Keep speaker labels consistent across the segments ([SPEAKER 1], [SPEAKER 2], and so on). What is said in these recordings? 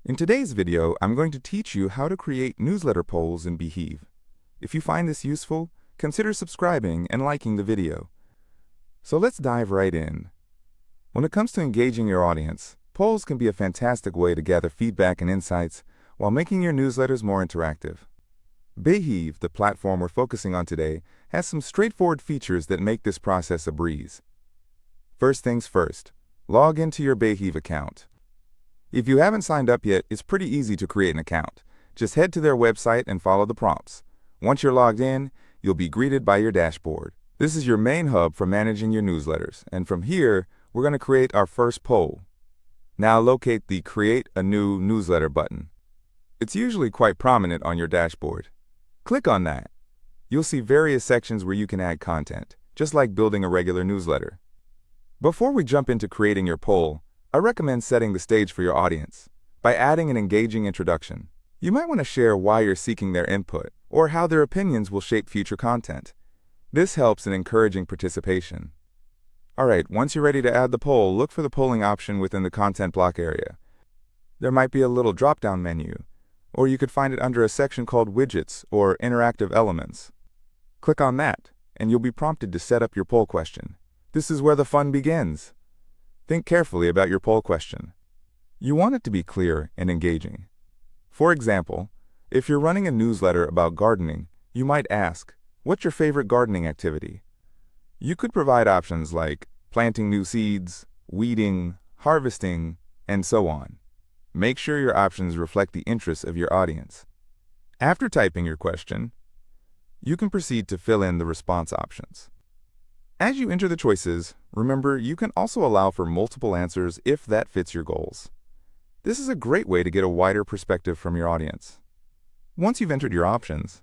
[SPEAKER 1] In today's video, I'm going to teach you how to create newsletter polls in Beehiiv. If you find this useful, consider subscribing and liking the video. So let's dive right in. When it comes to engaging your audience, polls can be a fantastic way to gather feedback and insights while making your newsletters more interactive. Beehiiv, the platform we're focusing on today, has some straightforward features that make this process a breeze. First things first, log into your Beehiiv account. If you haven't signed up yet, it's pretty easy to create an account. Just head to their website and follow the prompts. Once you're logged in, you'll be greeted by your dashboard. This is your main hub for managing your newsletters, and from here, we're going to create our first poll. Now locate the Create a New Newsletter button. It's usually quite prominent on your dashboard. Click on that. You'll see various sections where you can add content, just like building a regular newsletter. Before we jump into creating your poll, I recommend setting the stage for your audience by adding an engaging introduction. You might want to share why you're seeking their input or how their opinions will shape future content. This helps in encouraging participation. Alright, once you're ready to add the poll, look for the polling option within the content block area. There might be a little drop-down menu, or you could find it under a section called Widgets or Interactive Elements. Click on that, and you'll be prompted to set up your poll question. This is where the fun begins. Think carefully about your poll question. You want it to be clear and engaging. For example, if you're running a newsletter about gardening, you might ask, "What's your favorite gardening activity?" You could provide options like planting new seeds, weeding, harvesting, and so on. Make sure your options reflect the interests of your audience. After typing your question, you can proceed to fill in the response options. As you enter the choices, remember you can also allow for multiple answers if that fits your goals. This is a great way to get a wider perspective from your audience. Once you've entered your options,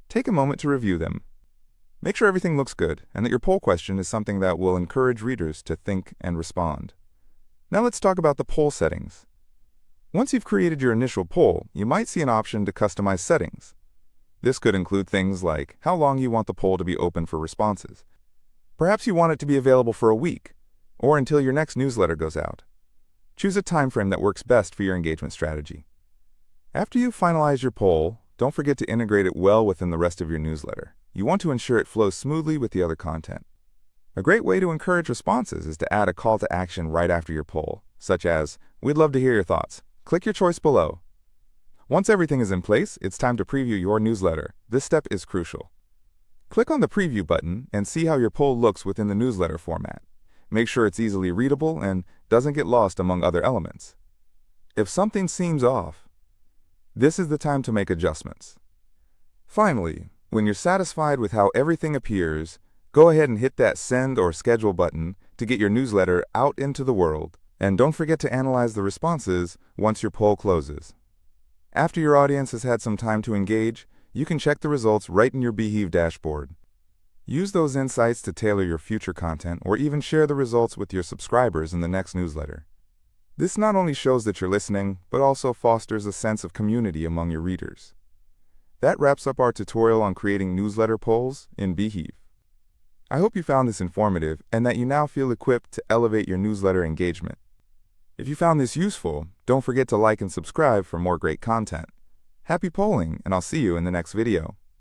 [SPEAKER 1] take a moment to review them. Make sure everything looks good and that your poll question is something that will encourage readers to think and respond. Now let's talk about the poll settings. Once you've created your initial poll, you might see an option to customize settings. This could include things like how long you want the poll to be open for responses. Perhaps you want it to be available for a week, or until your next newsletter goes out. Choose a time frame that works best for your engagement strategy. After you've finalized your poll, don't forget to integrate it well within the rest of your newsletter. You want to ensure it flows smoothly with the other content. A great way to encourage responses is to add a call to action right after your poll, such as, "We'd love to hear your thoughts. Click your choice below." Once everything is in place, it's time to preview your newsletter. This step is crucial. Click on the Preview button and see how your poll looks within the newsletter format. Make sure it's easily readable and doesn't get lost among other elements. If something seems off, this is the time to make adjustments. Finally, when you're satisfied with how everything appears, go ahead and hit that Send or Schedule button to get your newsletter out into the world. And don't forget to analyze the responses once your poll closes. After your audience has had some time to engage, you can check the results right in your Beehiiv dashboard. Use those insights to tailor your future content or even share the results with your subscribers in the next newsletter. This not only shows that you're listening, but also fosters a sense of community among your readers. That wraps up our tutorial on creating newsletter polls in Beehiiv. I hope you found this informative and that you now feel equipped to elevate your newsletter engagement. If you found this useful, don't forget to like and subscribe for more great content. Happy polling, and I'll see you in the next video.